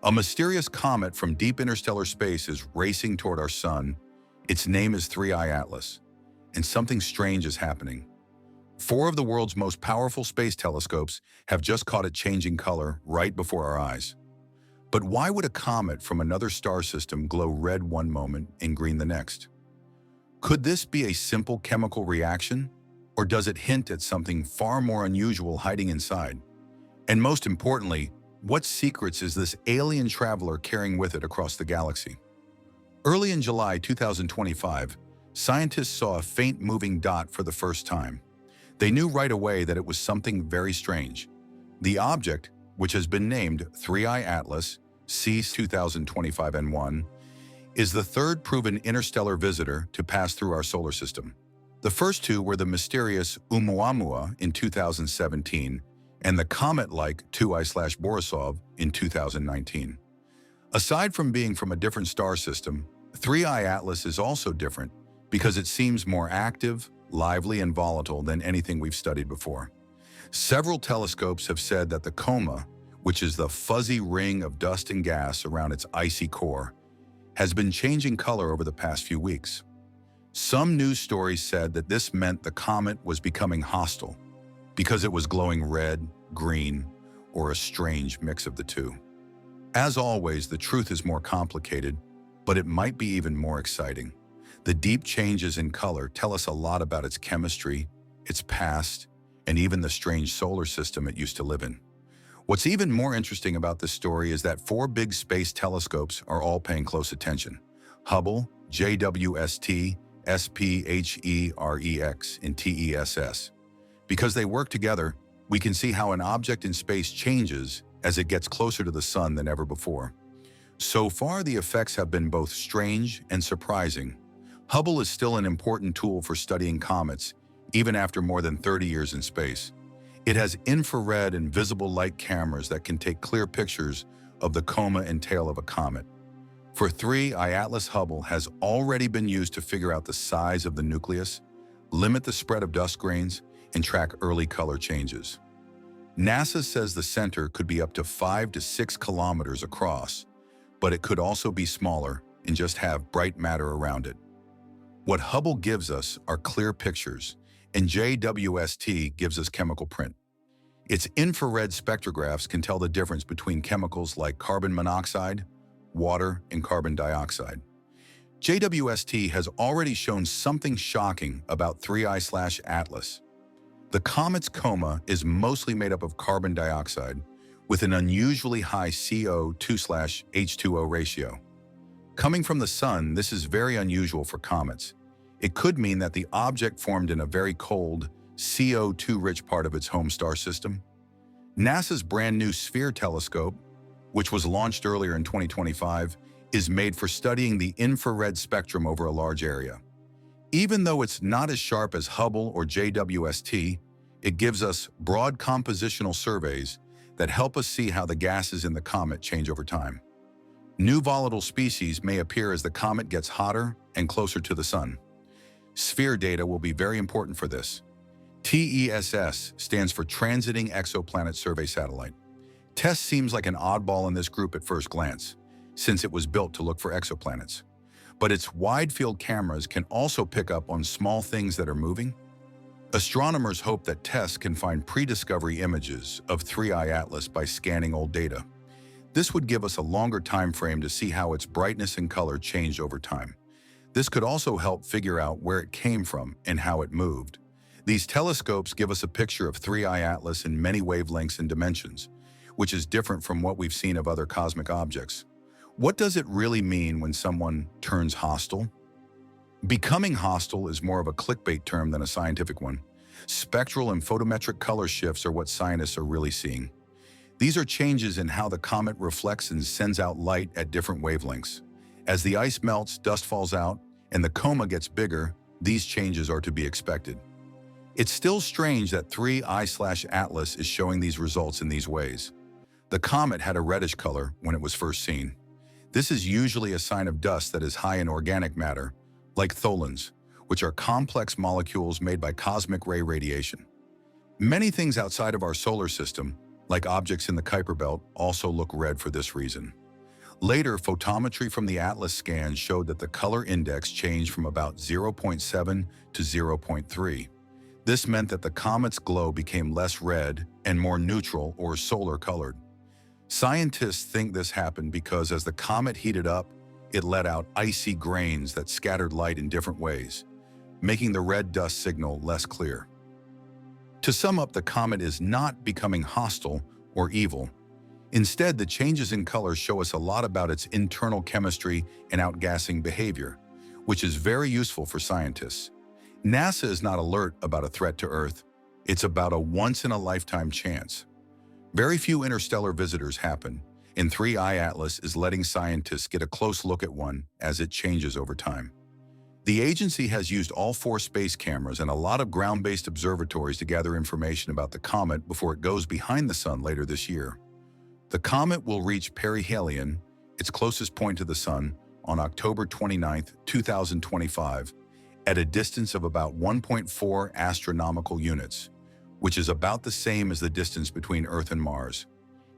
A mysterious comet from deep interstellar space is racing toward our sun. Its name is 3I Atlas, and something strange is happening. Four of the world's most powerful space telescopes have just caught it changing color right before our eyes. But why would a comet from another star system glow red one moment and green the next? Could this be a simple chemical reaction, or does it hint at something far more unusual hiding inside? And most importantly, what secrets is this alien traveler carrying with it across the galaxy? Early in July 2025, scientists saw a faint moving dot for the first time. They knew right away that it was something very strange. The object, which has been named 3I Atlas C 2025N1, is the third proven interstellar visitor to pass through our solar system. The first two were the mysterious Oumuamua in 2017 and the comet-like 2I/Borisov in 2019. Aside from being from a different star system, 3I Atlas is also different because it seems more active, lively, and volatile than anything we've studied before. Several telescopes have said that the coma, which is the fuzzy ring of dust and gas around its icy core, has been changing color over the past few weeks. Some news stories said that this meant the comet was becoming hostile because it was glowing red, green, or a strange mix of the two. As always, the truth is more complicated, but it might be even more exciting. The deep changes in color tell us a lot about its chemistry, its past, and even the strange solar system it used to live in. What's even more interesting about this story is that four big space telescopes are all paying close attention: Hubble, JWST, SPHEREX, and TESS. Because they work together, we can see how an object in space changes as it gets closer to the sun than ever before. So far, the effects have been both strange and surprising. Hubble is still an important tool for studying comets, even after more than 30 years in space. It has infrared and visible light cameras that can take clear pictures of the coma and tail of a comet. For 3I Atlas, Hubble has already been used to figure out the size of the nucleus, limit the spread of dust grains, and track early color changes. NASA says the center could be up to 5 to 6 kilometers across, but it could also be smaller and just have bright matter around it. What Hubble gives us are clear pictures, and JWST gives us chemical print. Its infrared spectrographs can tell the difference between chemicals like carbon monoxide, water, and carbon dioxide. JWST has already shown something shocking about 3I/Atlas. The comet's coma is mostly made up of carbon dioxide with an unusually high CO2/H2O ratio. Coming from the sun, this is very unusual for comets. It could mean that the object formed in a very cold, CO2-rich part of its home star system. NASA's brand new SPHERE telescope, which was launched earlier in 2025, is made for studying the infrared spectrum over a large area. Even though it's not as sharp as Hubble or JWST, it gives us broad compositional surveys that help us see how the gases in the comet change over time. New volatile species may appear as the comet gets hotter and closer to the sun. SPHERE data will be very important for this. TESS stands for Transiting Exoplanet Survey Satellite. TESS seems like an oddball in this group at first glance, since it was built to look for exoplanets. But its wide-field cameras can also pick up on small things that are moving. Astronomers hope that TESS can find pre-discovery images of 3I Atlas by scanning old data. This would give us a longer time frame to see how its brightness and color changed over time. This could also help figure out where it came from and how it moved. These telescopes give us a picture of 3I Atlas in many wavelengths and dimensions, which is different from what we've seen of other cosmic objects. What does it really mean when someone turns hostile? Becoming hostile is more of a clickbait term than a scientific one. Spectral and photometric color shifts are what scientists are really seeing. These are changes in how the comet reflects and sends out light at different wavelengths. As the ice melts, dust falls out, and the coma gets bigger, these changes are to be expected. It's still strange that 3I/Atlas is showing these results in these ways. The comet had a reddish color when it was first seen. This is usually a sign of dust that is high in organic matter, like tholins, which are complex molecules made by cosmic ray radiation. Many things outside of our solar system, like objects in the Kuiper Belt, also look red for this reason. Later, photometry from the Atlas scan showed that the color index changed from about 0.7 to 0.3. This meant that the comet's glow became less red and more neutral or solar colored. Scientists think this happened because as the comet heated up, it let out icy grains that scattered light in different ways, making the red dust signal less clear. To sum up, the comet is not becoming hostile or evil. Instead, the changes in color show us a lot about its internal chemistry and outgassing behavior, which is very useful for scientists. NASA is not alert about a threat to Earth. It's about a once-in-a-lifetime chance. Very few interstellar visitors happen, and 3I Atlas is letting scientists get a close look at one as it changes over time. The agency has used all 4 space cameras and a lot of ground-based observatories to gather information about the comet before it goes behind the Sun later this year. The comet will reach perihelion, its closest point to the Sun, on October 29, 2025, at a distance of about 1.4 astronomical units, which is about the same as the distance between Earth and Mars.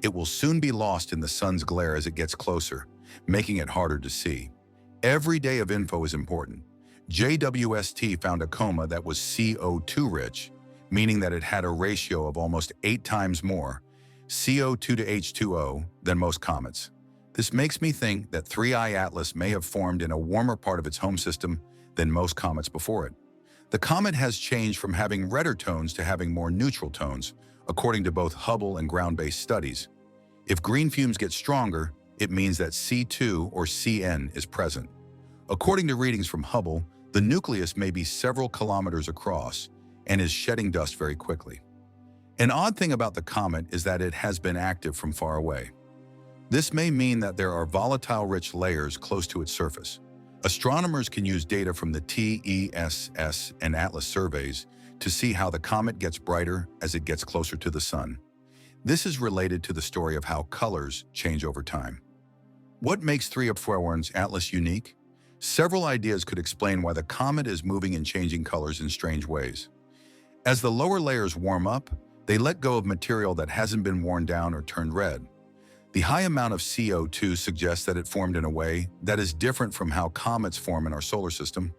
It will soon be lost in the Sun's glare as it gets closer, making it harder to see. Every day of info is important. JWST found a coma that was CO2-rich, meaning that it had a ratio of almost 8 times more CO2 to H2O than most comets. This makes me think that 3I Atlas may have formed in a warmer part of its home system than most comets before it. The comet has changed from having redder tones to having more neutral tones, according to both Hubble and ground-based studies. If green fumes get stronger, it means that C2 or CN is present. According to readings from Hubble, the nucleus may be several kilometers across and is shedding dust very quickly. An odd thing about the comet is that it has been active from far away. This may mean that there are volatile-rich layers close to its surface. Astronomers can use data from the TESS and Atlas surveys to see how the comet gets brighter as it gets closer to the Sun. This is related to the story of how colors change over time. What makes 3I Atlas unique? Several ideas could explain why the comet is moving and changing colors in strange ways. As the lower layers warm up, they let go of material that hasn't been worn down or turned red. The high amount of CO2 suggests that it formed in a way that is different from how comets form in our solar system.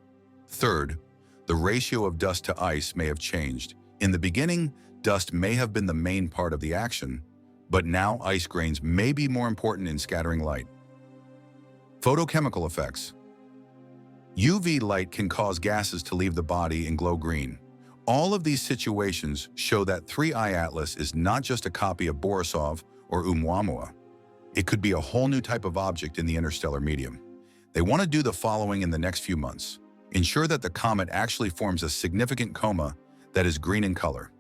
Third, the ratio of dust to ice may have changed. In the beginning, dust may have been the main part of the action, but now ice grains may be more important in scattering light. Photochemical effects. UV light can cause gases to leave the body and glow green. All of these situations show that 3I Atlas is not just a copy of Borisov or Oumuamua. It could be a whole new type of object in the interstellar medium. They want to do the following in the next few months. Ensure that the comet actually forms a significant coma that is green in color.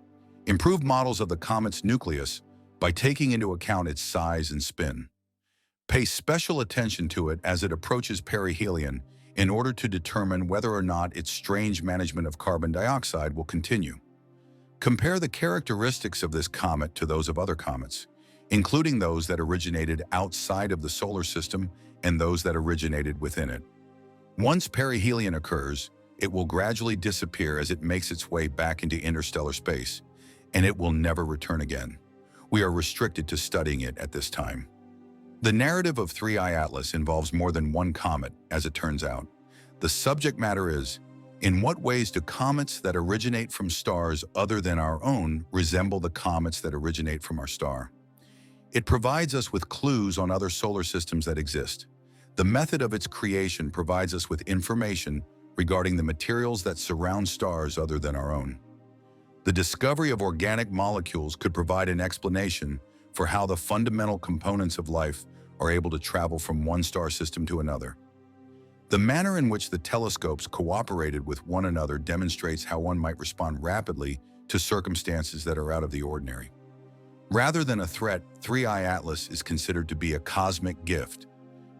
Improve models of the comet's nucleus by taking into account its size and spin. Pay special attention to it as it approaches perihelion in order to determine whether or not its strange management of carbon dioxide will continue. Compare the characteristics of this comet to those of other comets, including those that originated outside of the solar system and those that originated within it. Once perihelion occurs, it will gradually disappear as it makes its way back into interstellar space, and it will never return again. We are restricted to studying it at this time. The narrative of 3I Atlas involves more than one comet, as it turns out. The subject matter is, in what ways do comets that originate from stars other than our own resemble the comets that originate from our star? It provides us with clues on other solar systems that exist. The method of its creation provides us with information regarding the materials that surround stars other than our own. The discovery of organic molecules could provide an explanation for how the fundamental components of life are able to travel from one star system to another. The manner in which the telescopes cooperated with one another demonstrates how one might respond rapidly to circumstances that are out of the ordinary. Rather than a threat, 3I Atlas is considered to be a cosmic gift.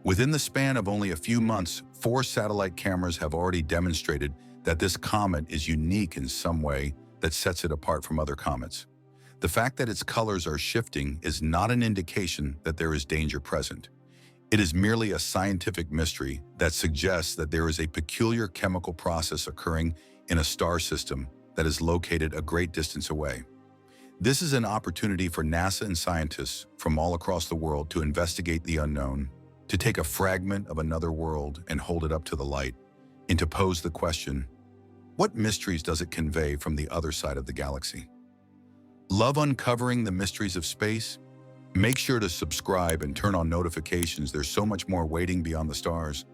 Within the span of only a few months, 4 satellite cameras have already demonstrated that this comet is unique in some way that sets it apart from other comets. The fact that its colors are shifting is not an indication that there is danger present. It is merely a scientific mystery that suggests that there is a peculiar chemical process occurring in a star system that is located a great distance away. This is an opportunity for NASA and scientists from all across the world to investigate the unknown to take a fragment of another world and hold it up to the light, and to pose the question, what mysteries does it convey from the other side of the galaxy? Love uncovering the mysteries of space? Make sure to subscribe and turn on notifications. There's so much more waiting beyond the stars.